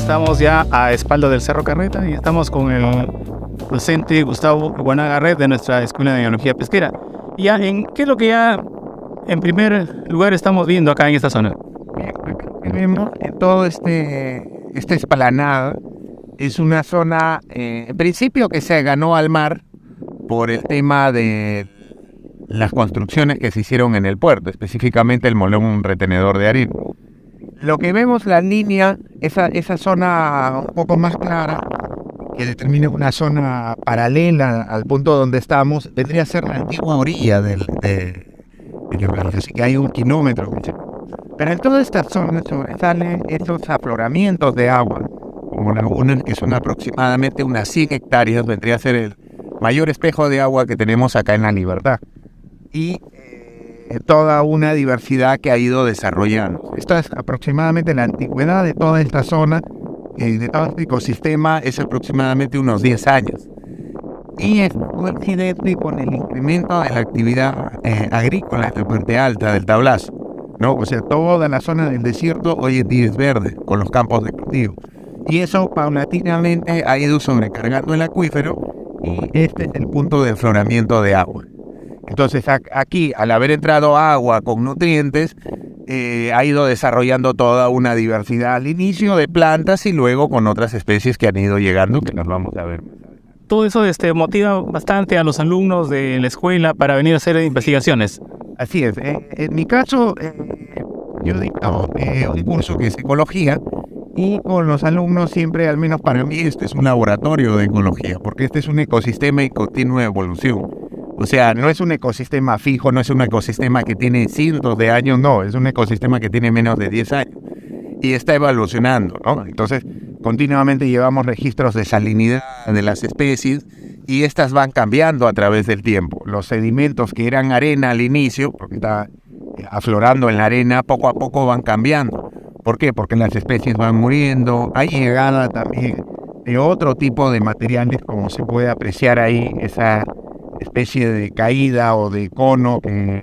Estamos ya a espaldas del Cerro Carreta y estamos con el docente Gustavo Guanaga Red de nuestra Escuela de Biología Pesquera. ¿Qué es lo que ya en primer lugar estamos viendo acá en esta zona? Lo que vemos en todo esta esplanada es una zona, en principio, que se ganó al mar por el tema de las construcciones que se hicieron en el puerto, específicamente el molón retenedor de harina. Lo que vemos, la línea, esa zona un poco más clara, que determina una zona paralela al punto donde estamos, vendría a ser la antigua orilla del río, así que hay 1 kilómetro. Pero en toda esta zona sobresalen estos afloramientos de agua, como lagunas que son aproximadamente unas 100 hectáreas, vendría a ser el mayor espejo de agua que tenemos acá en La Libertad. Y toda una diversidad que ha ido desarrollando. Esta es aproximadamente la antigüedad de toda esta zona, de todo este ecosistema, es aproximadamente unos 10 años. Y es coincidente con el incremento de la actividad agrícola en la parte alta del Tablazo, ¿no? O sea, toda la zona del desierto hoy en día es verde, con los campos de cultivo. Y eso paulatinamente ha ido sobrecargando el acuífero, y este es el punto de afloramiento de agua. Entonces aquí, al haber entrado agua con nutrientes, ha ido desarrollando toda una diversidad al inicio de plantas y luego con otras especies que han ido llegando, que las vamos a ver. Todo eso motiva bastante a los alumnos de la escuela para venir a hacer investigaciones. Así es. En mi caso, yo dicto un curso que es ecología, y con los alumnos siempre, al menos para mí, este es un laboratorio de ecología, porque este es un ecosistema en continua evolución. O sea, no es un ecosistema fijo, no es un ecosistema que tiene cientos de años, no, es un ecosistema que tiene menos de 10 años y está evolucionando, ¿no? Entonces, continuamente llevamos registros de salinidad de las especies y estas van cambiando a través del tiempo. Los sedimentos que eran arena al inicio, porque está aflorando en la arena, poco a poco van cambiando. ¿Por qué? Porque las especies van muriendo, hay llegada también de otro tipo de materiales, como se puede apreciar ahí, esa especie de caída o de cono que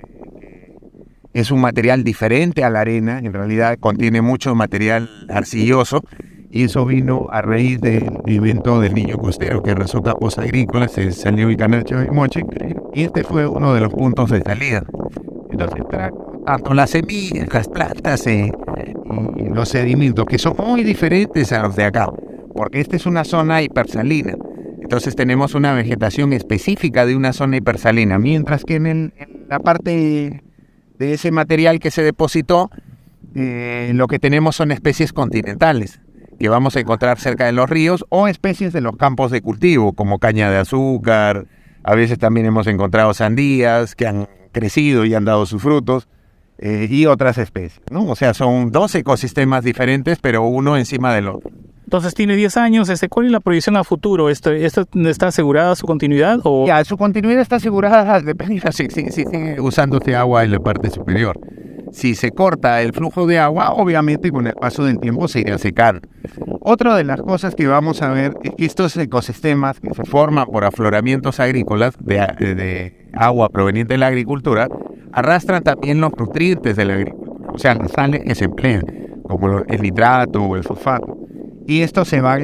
es un material diferente a la arena, en realidad contiene mucho material arcilloso, y eso vino a raíz del evento del Niño Costero, que arrasó campos agrícolas, se salió y Canacho y Moche, y este fue uno de los puntos de salida. Entonces, tanto las semillas, las plantas y los sedimentos, que son muy diferentes a los de acá, porque esta es una zona hipersalina. Entonces tenemos una vegetación específica de una zona hipersalina, mientras que en la parte de ese material que se depositó, lo que tenemos son especies continentales, que vamos a encontrar cerca de los ríos, o especies de los campos de cultivo, como caña de azúcar. A veces también hemos encontrado sandías que han crecido y han dado sus frutos, y otras especies, ¿no? O sea, son 2 ecosistemas diferentes, pero uno encima del otro. Entonces tiene 10 años. ¿Cuál es la proyección a futuro? ¿Esto está asegurada su continuidad? ¿O? Ya, su continuidad está asegurada, depende si sigue usándose agua en la parte superior. Si se corta el flujo de agua, obviamente con el paso del tiempo se irá secando. Otra de las cosas que vamos a ver es que estos ecosistemas que se forman por afloramientos agrícolas de agua proveniente de la agricultura arrastran también los nutrientes de la agricultura, o sea, las sales que se emplean, como el nitrato o el fosfato. Y esto se va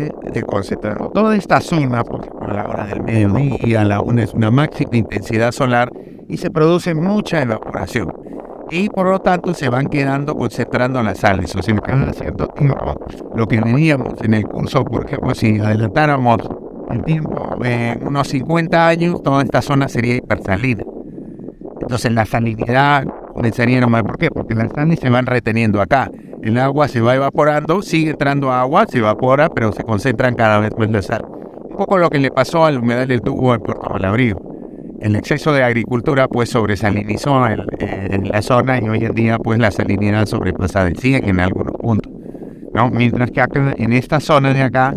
concentrando. Toda esta zona, por ejemplo, a la hora del mediodía, la una es una máxima intensidad solar y se produce mucha evaporación. Y por lo tanto se van quedando concentrando las sales. O sea, cada cierto tiempo, lo que veníamos en el curso, por ejemplo, si adelantáramos el tiempo unos 50 años, toda esta zona sería hipersalina. Entonces la salinidad comenzaría normal. ¿Por qué? Porque las sales se van reteniendo acá. El agua se va evaporando, sigue entrando agua, se evapora, pero se concentran cada vez más la sal. Un poco lo que le pasó al humedal del tubo al Puerto Malabrigo. El exceso de agricultura pues sobresalinizó en la zona, y hoy en día pues la salinidad sobrepasa de 100 en algunos puntos, ¿no? Mientras que acá, en esta zona de acá,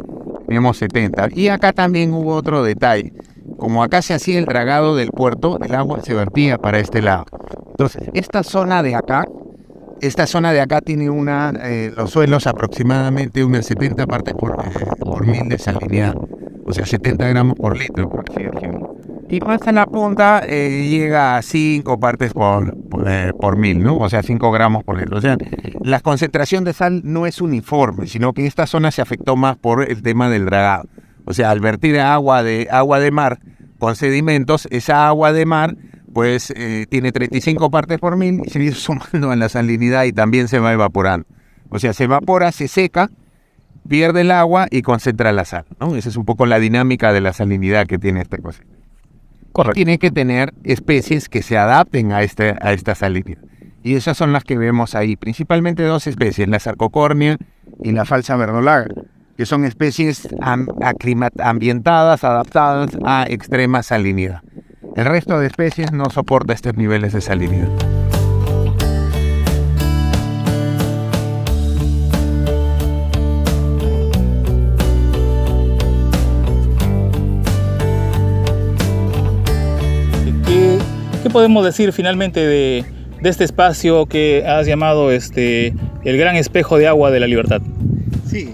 tenemos 70. Y acá también hubo otro detalle. Como acá se hacía el dragado del puerto, el agua se vertía para este lado. Entonces, esta zona de acá tiene los suelos aproximadamente unas 70 partes por mil de salinidad. O sea, 70 gramos por litro, por así decirlo. Y más en la punta llega a 5 partes por mil, ¿no? O sea, 5 gramos por litro. O sea, la concentración de sal no es uniforme, sino que esta zona se afectó más por el tema del dragado. O sea, al vertir agua de mar con sedimentos, esa agua de mar pues tiene 35 partes por mil y se viene sumando en la salinidad y también se va evaporando. O sea, se evapora, se seca, pierde el agua y concentra la sal, ¿no? Esa es un poco la dinámica de la salinidad que tiene esta cosa. Correcto. Tiene que tener especies que se adapten a esta salinidad. Y esas son las que vemos ahí, principalmente 2 especies, la Sarcocornia y la falsa verdolaga, que son especies ambientadas, adaptadas a extrema salinidad. El resto de especies no soporta estos niveles de salinidad. ¿Qué podemos decir finalmente de este espacio que has llamado el gran espejo de agua de la Libertad? Sí,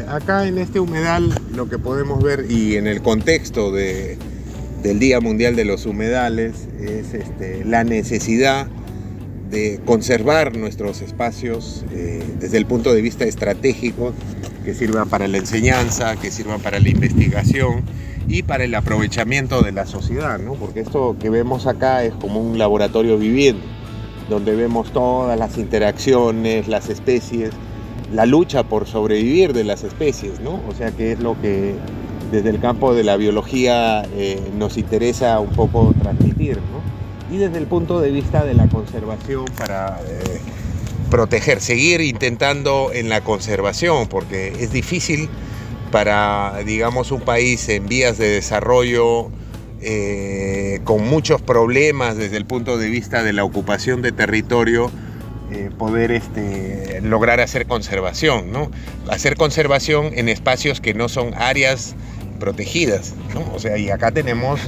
acá en este humedal lo que podemos ver, y en el contexto del Día Mundial de los Humedales, es la necesidad de conservar nuestros espacios desde el punto de vista estratégico, que sirva para la enseñanza, que sirva para la investigación y para el aprovechamiento de la sociedad, ¿no? Porque esto que vemos acá es como un laboratorio viviente, donde vemos todas las interacciones, las especies, la lucha por sobrevivir de las especies, ¿no? O sea, que es lo que desde el campo de la biología nos interesa un poco transmitir, ¿no? Y desde el punto de vista de la conservación para proteger, seguir intentando en la conservación, porque es difícil para, digamos, un país en vías de desarrollo con muchos problemas desde el punto de vista de la ocupación de territorio, poder lograr hacer conservación, ¿no? Hacer conservación en espacios que no son áreas protegidas, ¿no? O sea, y acá tenemos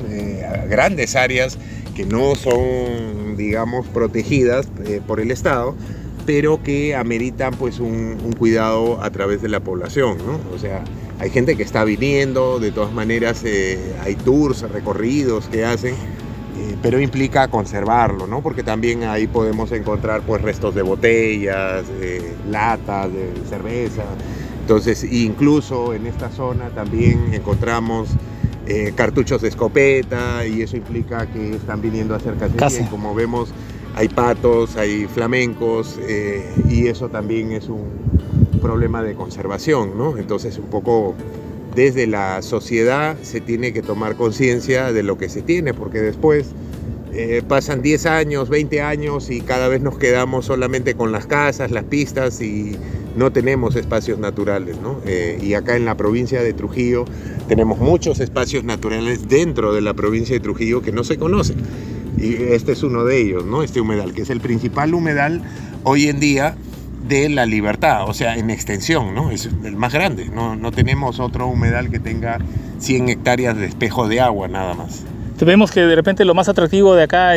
grandes áreas que no son, digamos, protegidas por el Estado, pero que ameritan pues un cuidado a través de la población, ¿no? O sea, hay gente que está viniendo, de todas maneras hay tours, recorridos que hacen, pero implica conservarlo, ¿no? Porque también ahí podemos encontrar pues restos de botellas, latas de cerveza. Entonces, incluso en esta zona también encontramos cartuchos de escopeta, y eso implica que están viniendo a hacer cacería. Y como vemos, hay patos, hay flamencos, y eso también es un problema de conservación, ¿no? Entonces, un poco desde la sociedad se tiene que tomar conciencia de lo que se tiene, porque después pasan 10 años, 20 años y cada vez nos quedamos solamente con las casas, las pistas, y no tenemos espacios naturales, ¿no? Y acá en la provincia de Trujillo tenemos muchos espacios naturales dentro de la provincia de Trujillo que no se conocen. Y este es uno de ellos, ¿no? Este humedal, que es el principal humedal hoy en día de La Libertad, o sea, en extensión, ¿no? Es el más grande. No tenemos otro humedal que tenga 100 hectáreas de espejo de agua, nada más. Vemos que de repente lo más atractivo de acá,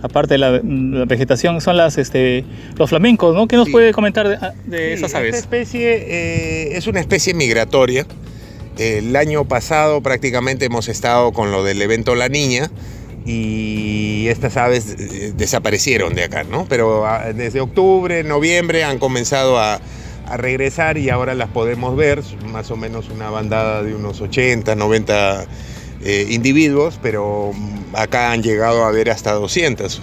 aparte de la vegetación, son los flamencos, ¿no? ¿Qué nos puede comentar de esas aves? Esta especie es una especie migratoria. El año pasado prácticamente hemos estado con lo del evento La Niña, y estas aves desaparecieron de acá, ¿no? Pero desde octubre, noviembre han comenzado a regresar, y ahora las podemos ver, más o menos una bandada de unos 80, 90 individuos, pero acá han llegado a ver hasta 200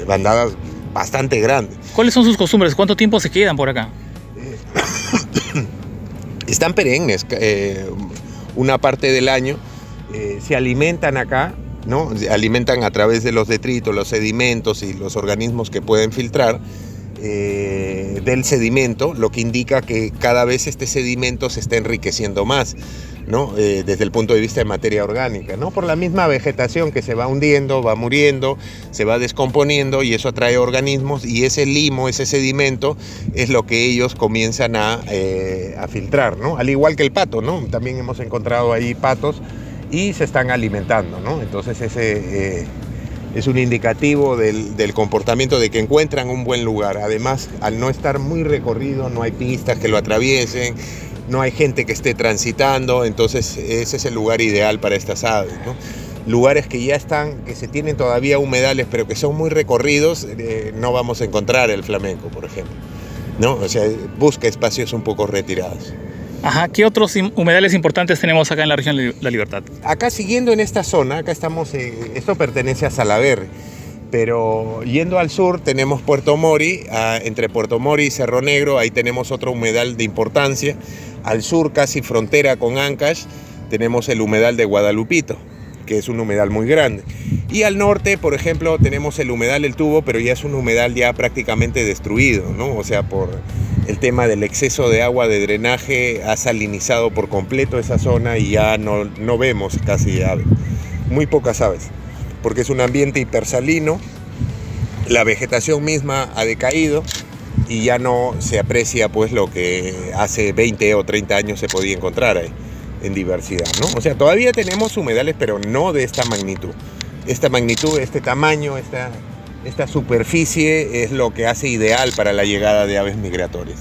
bandadas bastante grandes. ¿Cuáles son sus costumbres? ¿Cuánto tiempo se quedan por acá? Están perennes, una parte del año, se alimentan acá, ¿no? Se alimentan a través de los detritos, los sedimentos y los organismos que pueden filtrar del sedimento, lo que indica que cada vez este sedimento se está enriqueciendo más, ¿no? Desde el punto de vista de materia orgánica, ¿no? Por la misma vegetación que se va hundiendo, va muriendo, se va descomponiendo, y eso atrae organismos, y ese limo, ese sedimento, es lo que ellos comienzan a filtrar, ¿no? Al igual que el pato, ¿no? También hemos encontrado ahí patos y se están alimentando, ¿no? Entonces ese es un indicativo del comportamiento, de que encuentran un buen lugar. Además, al no estar muy recorrido, no hay pistas que lo atraviesen, no hay gente que esté transitando, entonces ese es el lugar ideal para estas aves, ¿no? Lugares que ya están, que se tienen todavía humedales, pero que son muy recorridos, no vamos a encontrar el flamenco, por ejemplo, ¿no? O sea, busca espacios un poco retirados. Ajá, ¿qué otros humedales importantes tenemos acá en la región de La Libertad? Acá siguiendo en esta zona, acá estamos, esto pertenece a Salaberry, pero yendo al sur tenemos Puerto Mori, entre Puerto Mori y Cerro Negro, ahí tenemos otro humedal de importancia. Al sur, casi frontera con Ancash, tenemos el humedal de Guadalupito, que es un humedal muy grande. Y al norte, por ejemplo, tenemos el humedal El Tubo, pero ya es un humedal ya prácticamente destruido, ¿no? O sea, por el tema del exceso de agua de drenaje ha salinizado por completo esa zona y ya no vemos casi aves, muy pocas aves, porque es un ambiente hipersalino, la vegetación misma ha decaído y ya no se aprecia pues lo que hace 20 o 30 años se podía encontrar ahí en diversidad, ¿no? O sea, todavía tenemos humedales, pero no de esta magnitud. Esta magnitud, este tamaño, esta superficie es lo que hace ideal para la llegada de aves migratorias.